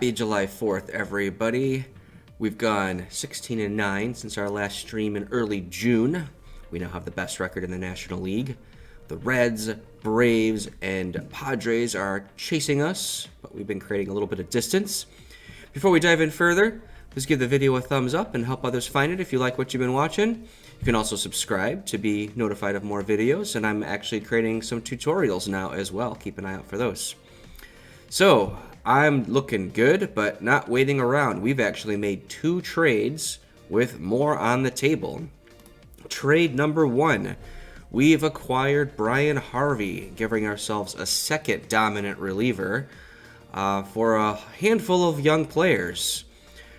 Happy July 4th, everybody. We've gone 16-9 since our last stream in early June. We now have the best record in the National League. The Reds, Braves, and Padres are chasing us, but we've been creating a little bit of distance. Before we dive in further, please give the video a thumbs up and help others find it if you like what you've been watching. You can also subscribe to be notified of more videos, and I'm actually creating some tutorials now as well. Keep an eye out for those. So, I'm looking good, but not waiting around. We've actually made 2 trades with more on the table. Trade number 1. We've acquired Brian Harvey, giving ourselves a second dominant reliever for a handful of young players.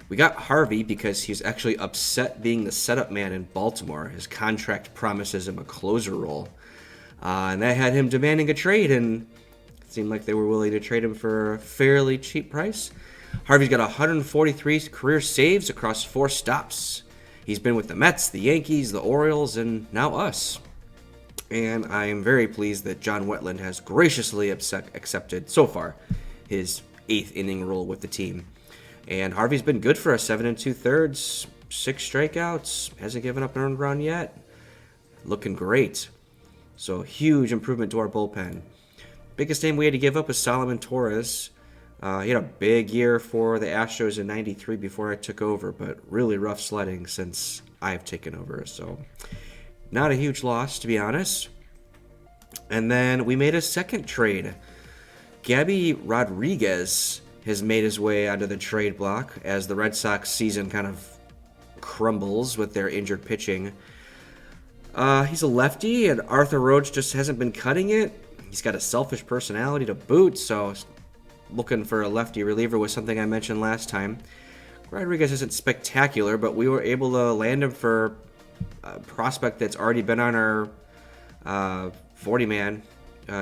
We got Harvey because he's actually upset being the setup man in Baltimore. His contract promises him a closer role. And that had him demanding a trade, and it seemed like they were willing to trade him for a fairly cheap price. Harvey's got 143 career saves across 4 stops. He's been with the Mets, the Yankees, the Orioles, and now us. And I am very pleased that John Wetland has graciously accepted, so far, his 8th inning role with the team. And Harvey's been good for us, 7 2/3, 6 strikeouts, hasn't given up an earned run yet. Looking great. So huge improvement to our bullpen. Biggest name we had to give up was Solomon Torres. He had a big year for the Astros in '93 before I took over, but really rough sledding since I've taken over. So not a huge loss, to be honest. And then we made a second trade. Gabby Rodriguez has made his way onto the trade block as the Red Sox season kind of crumbles with their injured pitching. He's a lefty, and Arthur Roach just hasn't been cutting it. He's got a selfish personality to boot, so looking for a lefty reliever was something I mentioned last time. Rodriguez isn't spectacular, but we were able to land him for a prospect that's already been on our 40-man,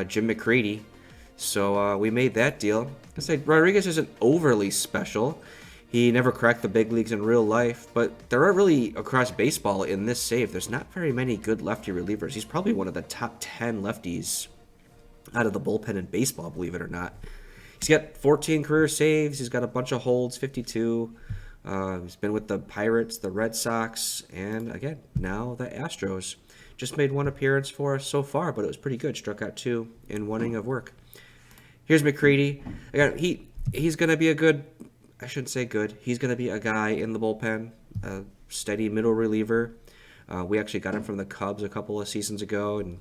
Jim McCready. So we made that deal. I said Rodriguez isn't overly special. He never cracked the big leagues in real life, but there are really, across baseball in this save, there's not very many good lefty relievers. He's probably one of the top 10 lefties out of the bullpen in baseball, believe it or not. He's got 14 career saves. He's got a bunch of holds, 52. He's been with the Pirates, the Red Sox, and again, now the Astros. Just made 1 appearance for us so far, but it was pretty good. Struck out 2 in 1 inning of work. Here's McCready. Again, he's going to be a good, I shouldn't say good, he's going to be a guy in the bullpen, a steady middle reliever. We actually got him from the Cubs a couple of seasons ago and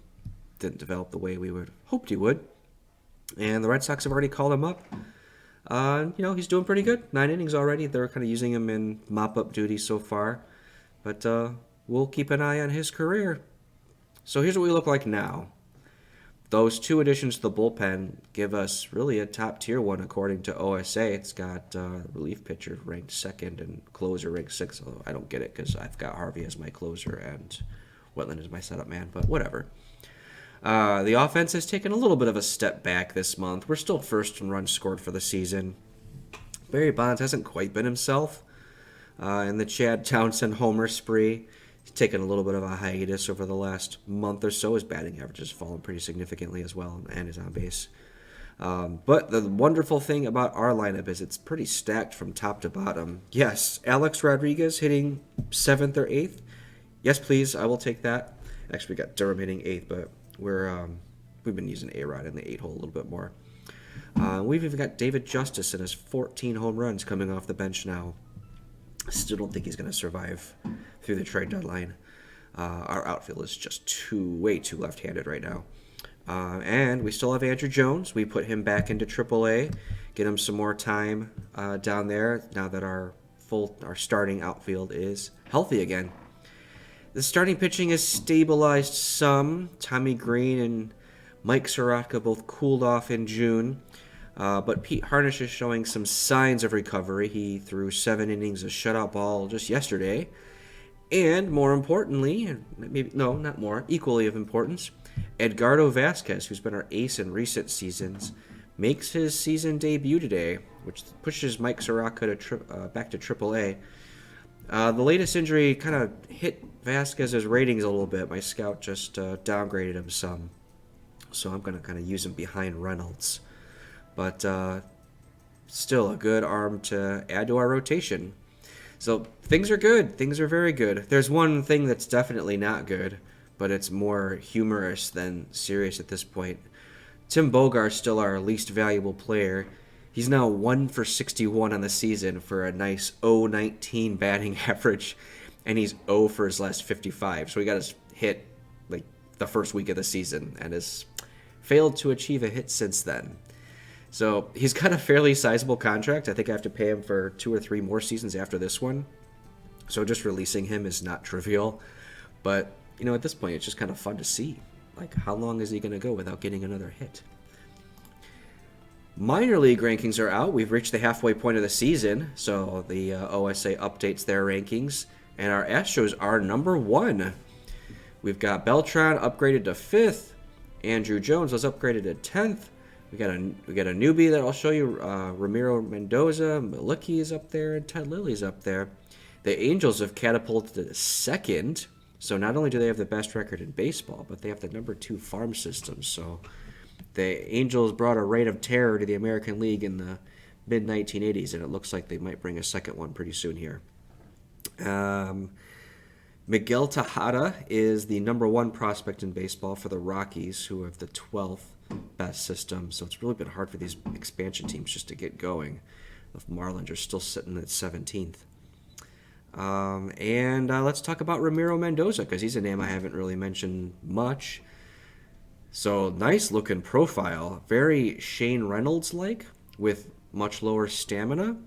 didn't develop the way we would hoped he would. And the Red Sox have already called him up. He's doing pretty good. 9 innings already. They're kind of using him in mop-up duty so far. But we'll keep an eye on his career. So here's what we look like now. Those 2 additions to the bullpen give us really a top-tier one according to OSA. It's got relief pitcher ranked 2nd and closer ranked 6th. Although I don't get it because I've got Harvey as my closer and Wetland is my setup man. But whatever. The offense has taken a little bit of a step back this month. We're still 1st in runs scored for the season. Barry Bonds hasn't quite been himself. In the Chad Townsend homer spree, he's taken a little bit of a hiatus over the last month or so. His batting average has fallen pretty significantly as well, and his on base. But the wonderful thing about our lineup is it's pretty stacked from top to bottom. Yes, Alex Rodriguez hitting 7th or 8th. Yes, please, I will take that. Actually, we got Durham hitting 8th, but we've been using A-Rod in the 8 hole a little bit more. We've even got David Justice and his 14 home runs coming off the bench now. Still don't think he's going to survive through the trade deadline. Our outfield is just way too left-handed right now. And we still have Andrew Jones. We put him back into AAA, get him some more time down there now that our starting outfield is healthy again. The starting pitching has stabilized some. Tommy Green and Mike Soroka both cooled off in June. But Pete Harnish is showing some signs of recovery. He threw 7 innings of shutout ball just yesterday. And more importantly, equally of importance, Edgardo Vasquez, who's been our ace in recent seasons, makes his season debut today, which pushes Mike Soroka back to AAA. The latest injury kind of hit Vasquez's ratings a little bit. My scout just downgraded him some. So I'm going to kind of use him behind Reynolds. But still a good arm to add to our rotation. So things are good. Things are very good. There's one thing that's definitely not good, but it's more humorous than serious at this point. Tim Bogart's still our least valuable player. He's now 1 for 61 on the season for a nice 0.19 batting average, and he's 0 for his last 55. So he got his hit like the first week of the season and has failed to achieve a hit since then. So he's got a fairly sizable contract. I think I have to pay him for 2 or 3 more seasons after this one. So just releasing him is not trivial. But, at this point, it's just kind of fun to see. Like, how long is he going to go without getting another hit? Minor league rankings are out. We've reached the halfway point of the season. So the OSA updates their rankings. And our Astros are number 1. We've got Beltran upgraded to 5th. Andrew Jones was upgraded to 10th. We got a newbie that I'll show you. Ramiro Mendoza, Malicki is up there, and Ted Lilly's up there. The Angels have catapulted to 2nd. So not only do they have the best record in baseball, but they have the number 2 farm system. So the Angels brought a reign of terror to the American League in the mid-1980s, and it looks like they might bring a second one pretty soon here. Miguel Tejada is the number 1 prospect in baseball for the Rockies, who have the 12th best system. So it's really been hard for these expansion teams just to get going. The Marlins are still sitting at 17th. And let's talk about Ramiro Mendoza, because he's a name I haven't really mentioned much. So nice looking profile, very Shane Reynolds-like, with much lower stamina.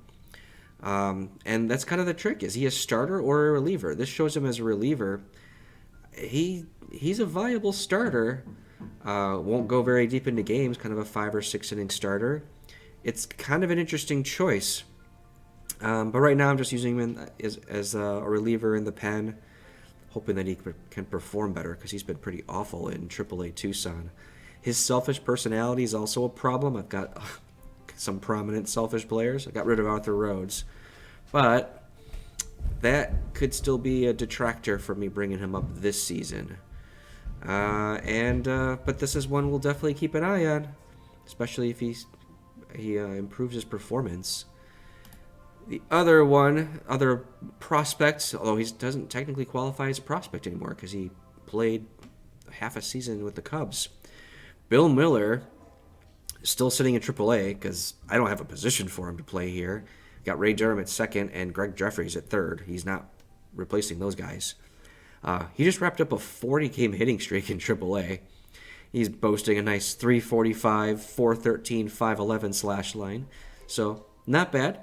And that's kind of the trick. Is he a starter or a reliever? This shows him as a reliever. He's a viable starter. Won't go very deep into games, kind of a 5 or 6 inning starter. It's kind of an interesting choice. But right now I'm just using him as a reliever in the pen, hoping that he can perform better, because he's been pretty awful in AAA Tucson. His selfish personality is also a problem. I've got some prominent selfish players. I got rid of Arthur Rhodes. But that could still be a detractor for me bringing him up this season. But this is one we'll definitely keep an eye on, especially if he improves his performance. The other prospect, although he doesn't technically qualify as a prospect anymore because he played half a season with the Cubs. Bill Miller is still sitting in AAA because I don't have a position for him to play here. Got Ray Durham at 2nd and Greg Jeffries at 3rd. He's not replacing those guys. He just wrapped up a 40-game hitting streak in AAA. He's boasting a nice 345, 413, 511 slash line. So, not bad.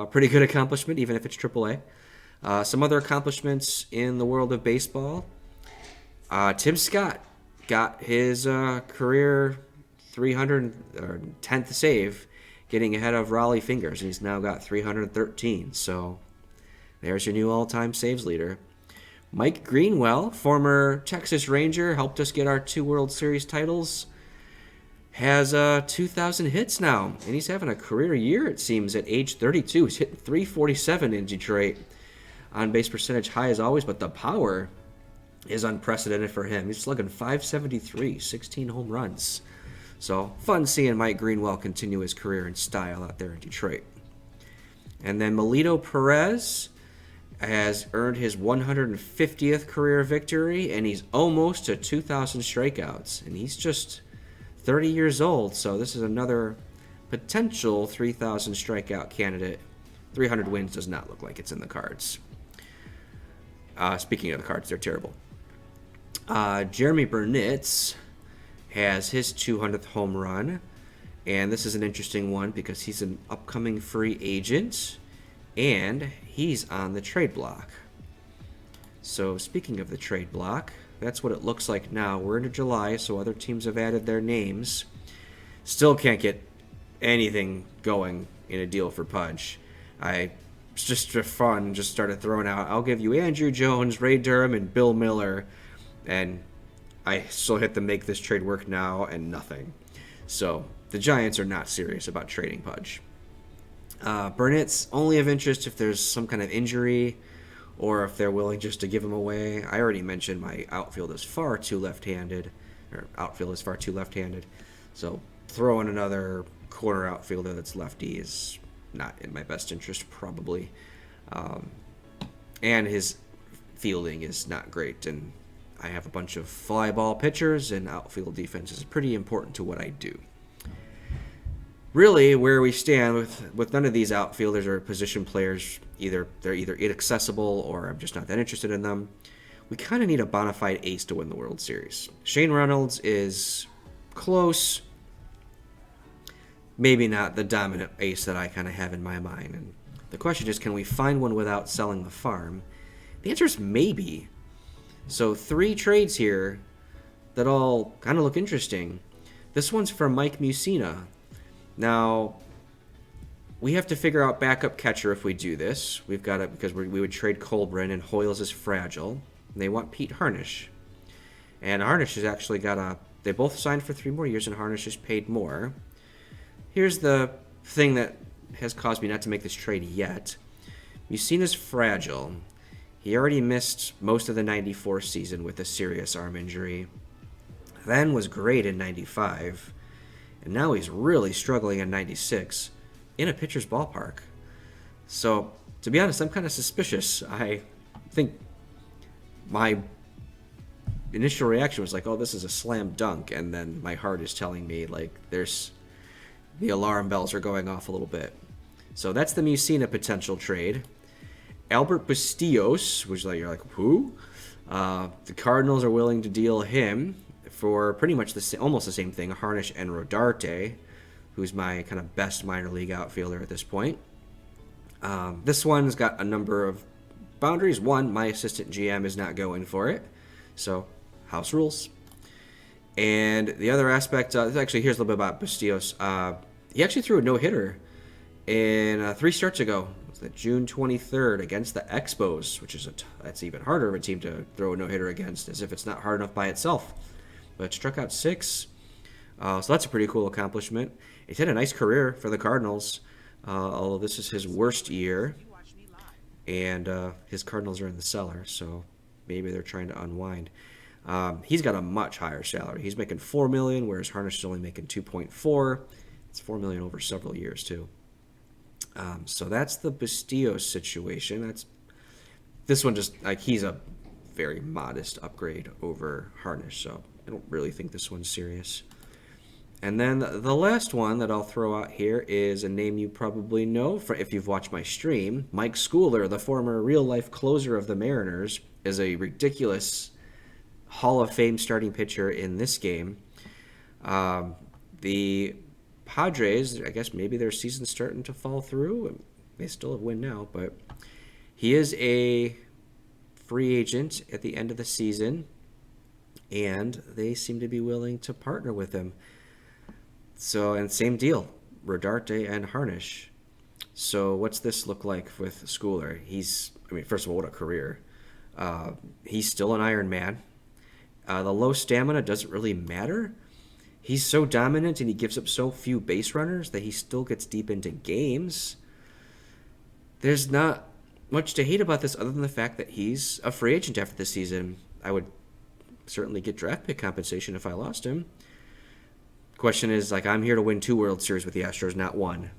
Pretty good accomplishment, even if it's AAA. Some other accomplishments in the world of baseball. Tim Scott got his career 310th save, getting ahead of Raleigh Fingers, and he's now got 313. So, there's your new all-time saves leader. Mike Greenwell, former Texas Ranger, helped us get our 2 World Series titles, has 2,000 hits now, and he's having a career year, it seems, at age 32. He's hitting 347 in Detroit. On-base percentage high as always, but the power is unprecedented for him. He's slugging .573, 16 home runs. So, fun seeing Mike Greenwell continue his career in style out there in Detroit. And then Melito Perez has earned his 150th career victory, and he's almost to 2,000 strikeouts. And he's just 30 years old, so this is another potential 3,000 strikeout candidate. 300 wins does not look like it's in the cards. Speaking of the cards, they're terrible. Jeremy Burnitz has his 200th home run, and this is an interesting one because he's an upcoming free agent, and he's on the trade block. So speaking of the trade block, that's what it looks like now. We're into July, so other teams have added their names. Still can't get anything going in a deal for Pudge. Just for fun, just started throwing out, I'll give you Andrew Jones, Ray Durham, and Bill Miller, and I still hit the make this trade work now, and nothing. So the Giants are not serious about trading Pudge. Burnett's only of interest if there's some kind of injury or if they're willing just to give him away. I already mentioned my outfield is far too left-handed. So throw in another corner outfielder that's lefty is not in my best interest, probably. And his fielding is not great, and I have a bunch of fly ball pitchers, and outfield defense is pretty important to what I do. Really, where we stand with none of these outfielders or position players, they're either inaccessible or I'm just not that interested in them. We kind of need a bona fide ace to win the World Series. Shane Reynolds is close, maybe not the dominant ace that I kind of have in my mind. And the question is, can we find one without selling the farm? The answer is maybe. So 3 trades here that all kind of look interesting. This one's from Mike Mussina. Now, we have to figure out backup catcher if we do this. We've got it because we would trade Colbrin, and Hoyles is fragile. And they want Pete Harnisch. And Harnisch has actually got they both signed for 3 more years, and Harnisch is paid more. Here's the thing that has caused me not to make this trade yet. Mussina's fragile. He already missed most of the 94 season with a serious arm injury. Then was great in 95. And now he's really struggling in 96 in a pitcher's ballpark. So, to be honest, I'm kind of suspicious. I think my initial reaction was like, oh, this is a slam dunk. And then my heart is telling me, like, the alarm bells are going off a little bit. So that's the Mussina potential trade. Albert Bustillos, which you're like, who? The Cardinals are willing to deal him for pretty much almost the same thing, Harnisch and Rodarte, who's my kind of best minor league outfielder at this point. This one's got a number of boundaries. One, my assistant GM is not going for it, so house rules. And the other aspect, actually, here's a little bit about Bustillos. He actually threw a no-hitter in 3 starts ago. It was the June 23rd against the Expos, which is that's even harder of a team to throw a no-hitter against, as if it's not hard enough by itself. But struck out 6, so that's a pretty cool accomplishment. He's had a nice career for the Cardinals, although this is his worst year, and his Cardinals are in the cellar, so maybe they're trying to unwind. He's got a much higher salary. He's making $4 million, whereas Harnisch is only making $2.4. It's $4 million over several years too. So that's the Bustillos situation. This one just like he's a very modest upgrade over Harnisch, so I don't really think this one's serious. And then the last one that I'll throw out here is a name you probably know if you've watched my stream. Mike Schooler, the former real-life closer of the Mariners, is a ridiculous Hall of Fame starting pitcher in this game. The Padres, I guess maybe their season's starting to fall through. They still have win now, but he is a free agent at the end of the season, and they seem to be willing to partner with him. So, and same deal, Rodarte and Harnisch. So what's this look like with Schooler? First of all, what a career. He's still an Iron Man. The low stamina doesn't really matter. He's so dominant and he gives up so few base runners that he still gets deep into games. There's not much to hate about this other than the fact that he's a free agent after this season. I would certainly get draft pick compensation if I lost him. Question is, I'm here to win 2 World Series with the Astros, not 1.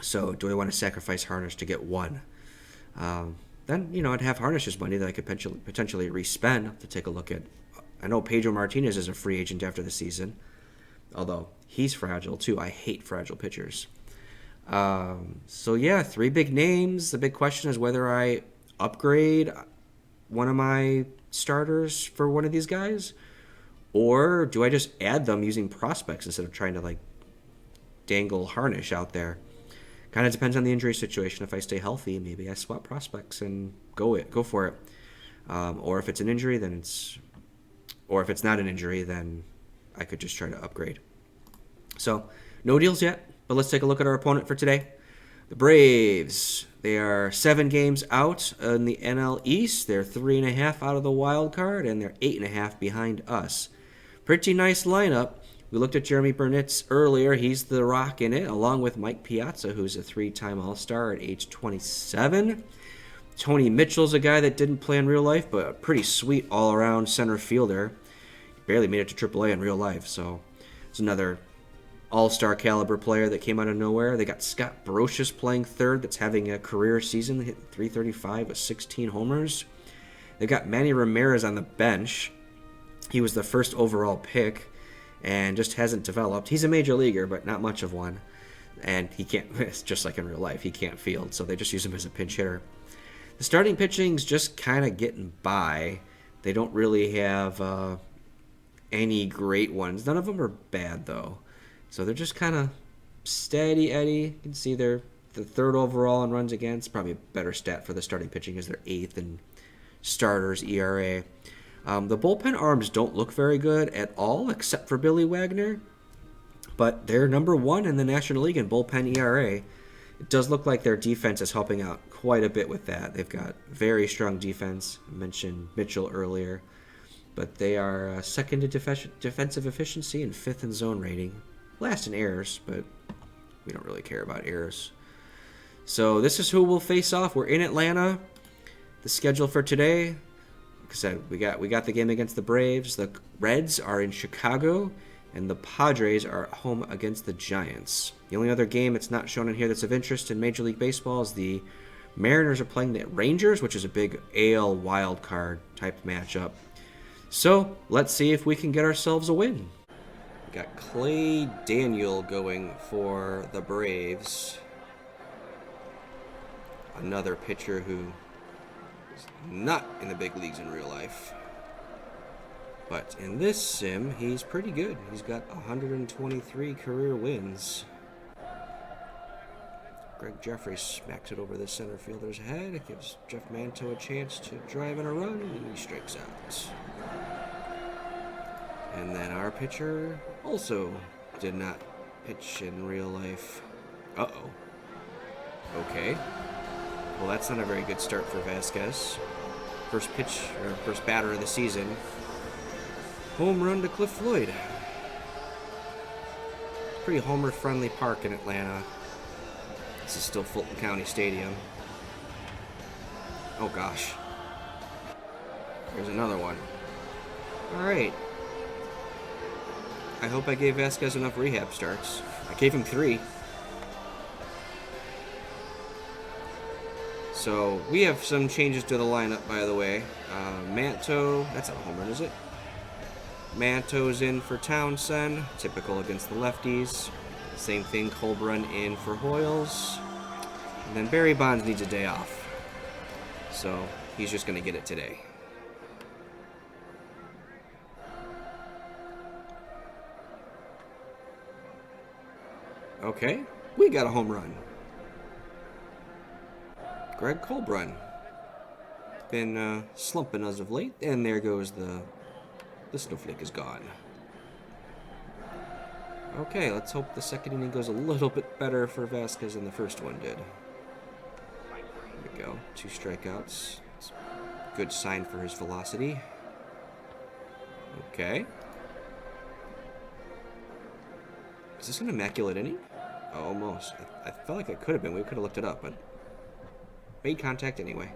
So do I want to sacrifice Harnisch to get 1? Then, I'd have Harnisch's money that I could potentially re-spend to take a look at. I know Pedro Martinez is a free agent after the season, although he's fragile too. I hate fragile pitchers. So yeah, 3 big names. The big question is whether I upgrade one of my starters for one of these guys, or do I just add them using prospects instead of trying to dangle Harnisch out there? Kind of depends on the injury situation. If I stay healthy, maybe I swap prospects and go for it. Or if it's an injury, or if it's not an injury, then I could just try to upgrade. So, no deals yet, but let's take a look at our opponent for today. The Braves. They are 7 games out in the NL East. They're 3.5 out of the wild card, and they're 8.5 behind us. Pretty nice lineup. We looked at Jeremy Burnitz earlier. He's the rock in it, along with Mike Piazza, who's a 3-time All-Star at age 27. Tony Mitchell's a guy that didn't play in real life, but a pretty sweet all-around center fielder. Barely made it to AAA in real life, so it's another all-star caliber player that came out of nowhere. They got Scott Brocious playing third that's having a career season, hitting 335 with 16 homers. They got Manny Ramirez on the bench. He was the first overall pick and just hasn't developed. He's a major leaguer, but not much of one. And he can't, it's just like in real life, he can't field, so they just use him as a pinch hitter. The starting pitching's just kind of getting by. They don't really have any great ones. None of them are bad, though. So they're just kind of steady Eddie. You can see they're the third overall in runs against. Probably a better stat for the starting pitching is their eighth in starters ERA. The bullpen arms don't look very good at all, except for Billy Wagner. But they're number one in the National League in bullpen ERA. It does look like their defense is helping out quite a bit with that. They've got very strong defense. I mentioned Mitchell earlier. But they are second in defensive efficiency and fifth in zone rating. Last in errors, but we don't really care about errors. So this is who we'll face off. We're in Atlanta. The schedule for today, like I said, we got the game against the Braves. The Reds are in Chicago, and the Padres are at home against the Giants. The only other game that's not shown in here that's of interest in Major League Baseball is the Mariners are playing the Rangers, which is a big AL wild card type matchup. So let's see if we can get ourselves a win. We got Clay Daniel going for the Braves. Another pitcher who is not in the big leagues in real life. But in this sim, he's pretty good. He's got 123 career wins. Greg Jeffries smacks it over the center fielder's head. It gives Jeff Manto a chance to drive in a run, and he strikes out. And then our pitcher also did not pitch in real life. Uh-oh. Okay. Well, that's not a very good start for Vasquez. First batter of the season. Home run to Cliff Floyd. Pretty homer-friendly park in Atlanta. This is still Fulton County Stadium. Oh, gosh. There's another one. All right. I hope I gave Vasquez enough rehab starts. I gave him 3. So we have some changes to the lineup, by the way. Manto, that's not a home run, is it? Manto's in for Townsend, typical against the lefties. Same thing, Colbrun in for Hoyles. And then Barry Bonds needs a day off. So he's just going to get it today. Okay, we got a home run. Greg Colbrun. Been slumping as of late, and there goes the snowflake is gone. Okay, let's hope the second inning goes a little bit better for Vasquez than the first one did. There we go, 2 strikeouts. It's a good sign for his velocity. Okay. Is this an immaculate inning? Oh, almost. I felt like it could have been. We could have looked it up, but made contact anyway.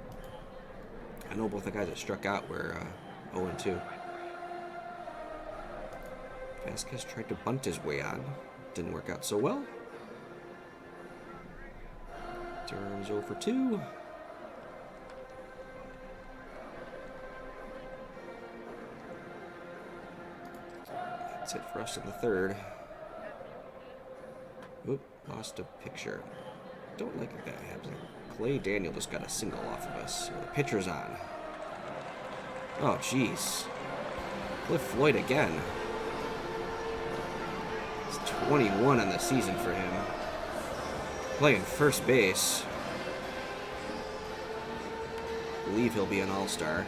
I know both the guys that struck out were 0-2. Vasquez tried to bunt his way on. Didn't work out so well. Durham's 0-2. That's it for us in the third. Oop, lost a picture. Don't like it that happens. Clay Daniel just got a single off of us. The pitcher's on. Oh, jeez. Cliff Floyd again. It's 21 on the season for him. Playing first base. I believe he'll be an all-star.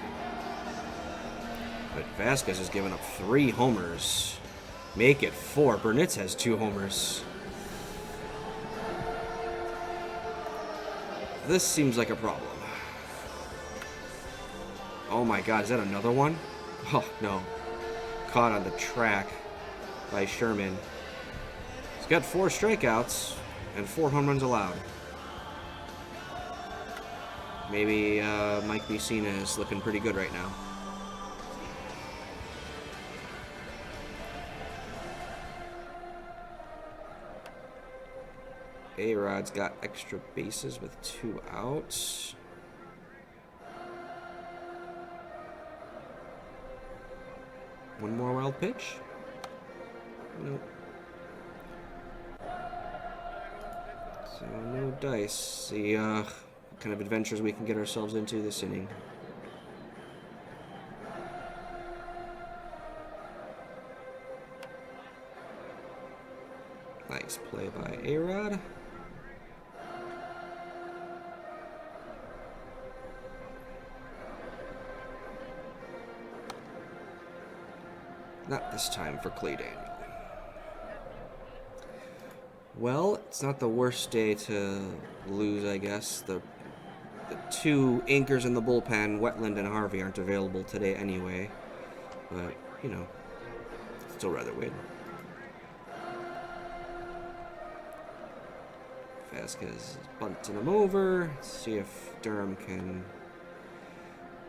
But Vasquez has given up 3 homers. Make it 4. Burnitz has 2 homers. This seems like a problem. Oh my god, is that another one? Oh, no. Caught on the track by Sherman. He's got 4 strikeouts and 4 home runs allowed. Maybe Mike Messina is looking pretty good right now. A-Rod's got extra bases with 2 outs. One more wild pitch. Nope. So no dice. See what kind of adventures we can get ourselves into this inning. Nice play by A-Rod. Not this time for Clay Daniel. Well, it's not the worst day to lose, I guess. The 2 anchors in the bullpen, Wetland and Harvey, aren't available today anyway. But, you know, still rather win. Vasquez is bunting him over. Let's see if Durham can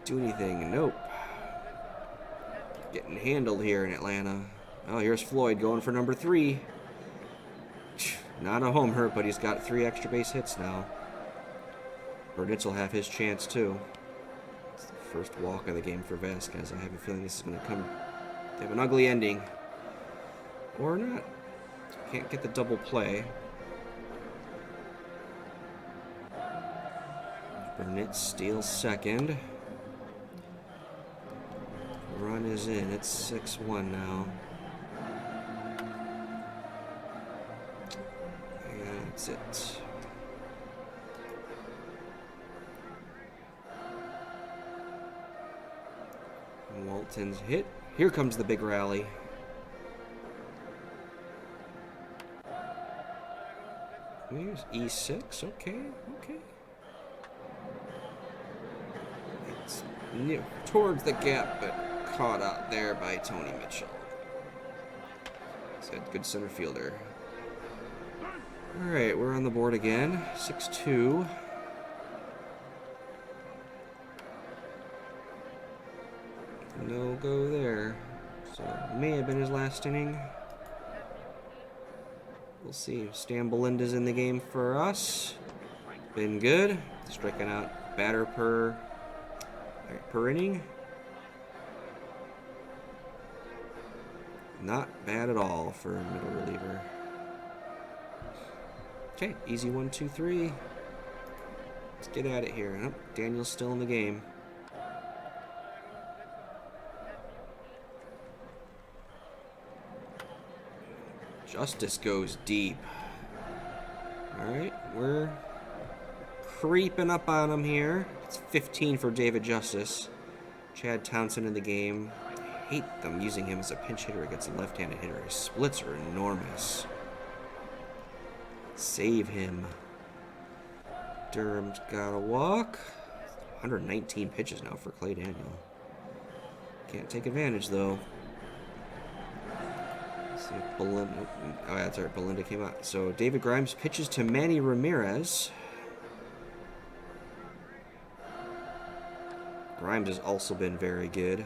do anything. Nope. Getting handled here in Atlanta. Oh, here's Floyd going for number 3. Not a homer, but he's got 3 extra base hits now. Burnitz will have his chance too. It's the first walk of the game for Vasquez. I have a feeling this is going to have an ugly ending. Or not. Can't get the double play. Burnitz steals second. Run is in. It's 6-1 now. And that's it. Walton's hit. Here comes the big rally. Here's E6. Okay. It's near towards the gap, but caught out there by Tony Mitchell. He's a good center fielder. All right, we're on the board again. 6-2. No go there. So it may have been his last inning. We'll see. Stan Belinda's in the game for us. Been good. Striking out batter per inning. Not bad at all for a middle reliever. Okay, easy 1, 2, 3. Let's get at it here. Oh, Daniel's still in the game. Justice goes deep. Alright, we're creeping up on him here. It's 15 for David Justice. Chad Townsend in the game. I hate them using him as a pinch hitter against a left-handed hitter. His splits are enormous. Save him. Durham's got a walk. 119 pitches now for Clay Daniel. Can't take advantage, though. Let's see if Belinda... Oh, that's right. Belinda came out. So David Grimes pitches to Manny Ramirez. Grimes has also been very good.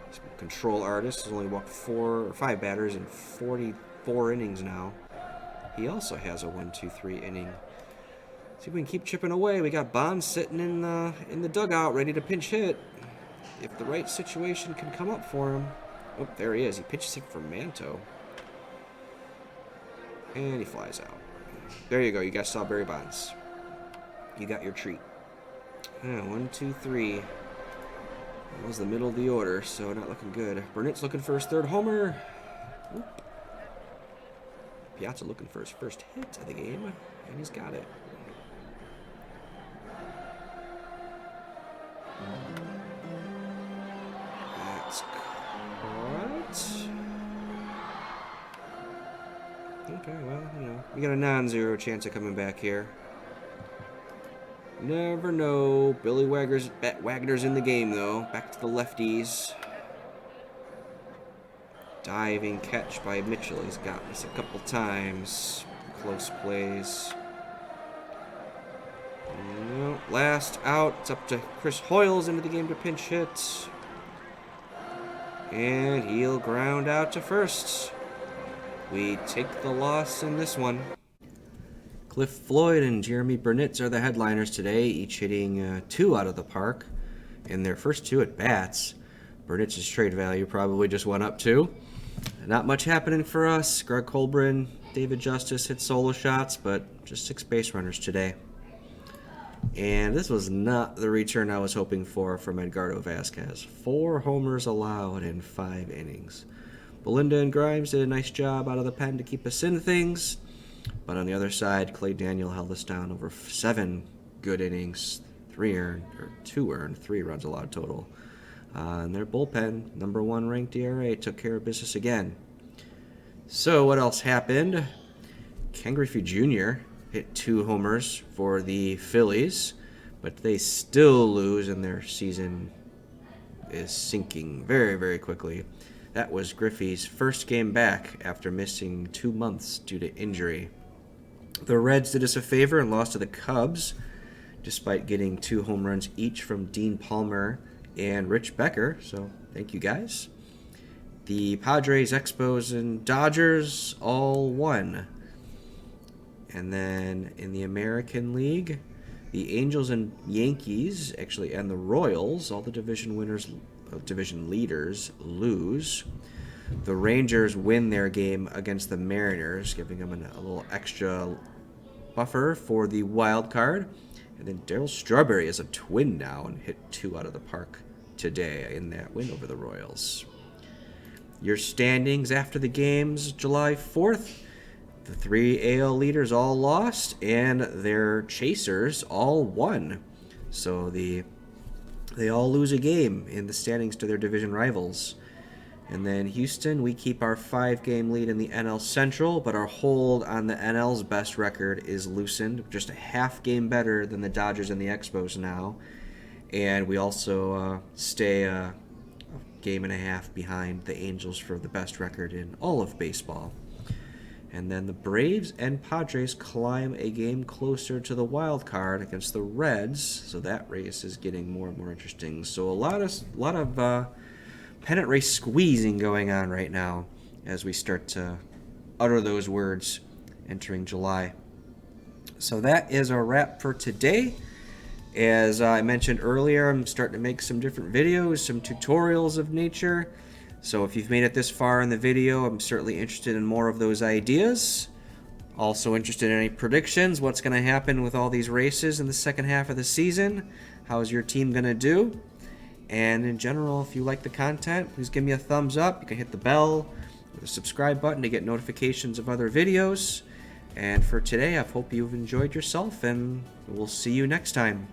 He's a control artist. He's only walked 4 or 5 batters in 44 innings now. He also has a 1-2-3 inning. See if we can keep chipping away. We got Bonds sitting in the dugout, ready to pinch hit. If the right situation can come up for him. Oh, there he is. He pitches it for Manto. And he flies out. There you go. You got Strawberry Bonds. You got your treat. 1, 2, 3. That was the middle of the order, so not looking good. Burnett's looking for his 3rd homer. Oop. Piazza looking for his first hit of the game, and he's got it. That's caught. Okay, well, you know, we got a non-zero chance of coming back here. Never know. Billy Wagner's in the game, though. Back to the lefties. Diving catch by Mitchell. He's got this a couple times. Close plays. No, last out. It's up to Chris Hoyles into the game to pinch hit. And he'll ground out to first. We take the loss in this one. Cliff Floyd and Jeremy Burnitz are the headliners today, each hitting 2 out of the park in their first 2 at bats. Burnitz's trade value probably just went up too. Not much happening for us. Greg Colbrin, David Justice hit solo shots, but just 6 base runners today. And this was not the return I was hoping for from Edgardo Vasquez. 4 homers allowed in 5 innings. Belinda and Grimes did a nice job out of the pen to keep us in things. But on the other side, Clay Daniel held us down over 7 good innings, 2 earned, 3 runs allowed total. And their bullpen, number 1 ranked ERA, took care of business again. So what else happened? Ken Griffey Jr. hit 2 homers for the Phillies, but they still lose, and their season is sinking very, very quickly. That was Griffey's first game back after missing 2 months due to injury. The Reds did us a favor and lost to the Cubs, despite getting 2 home runs each from Dean Palmer and Rich Becker, so thank you guys. The Padres, Expos, and Dodgers all won. And then in the American League, the Angels and Yankees, and the Royals, all the division leaders, lose. The Rangers win their game against the Mariners, giving them a little extra buffer for the wild card. And then Darryl Strawberry is a twin now and hit 2 out of the park today in that win over the Royals. Your standings after the games, July 4th. The 3 AL leaders all lost, and their chasers all won. So they all lose a game in the standings to their division rivals. And then Houston, we keep our 5-game lead in the NL Central, but our hold on the NL's best record is loosened, just a half game better than the Dodgers and the Expos now. And we also stay a game and a half behind the Angels for the best record in all of baseball. And then the Braves and Padres climb a game closer to the wild card against the Reds, so that race is getting more and more interesting. So a lot of pennant race squeezing going on right now as we start to utter those words entering July. So that is our wrap for today. As I mentioned earlier, I'm starting to make some different videos, some tutorials of nature. So if you've made it this far in the video, I'm certainly interested in more of those ideas. Also interested in any predictions, what's going to happen with all these races in the second half of the season. How's your team going to do? And in general, if you like the content, please give me a thumbs up. You can hit the bell or the subscribe button to get notifications of other videos. And for today, I hope you've enjoyed yourself, and we'll see you next time.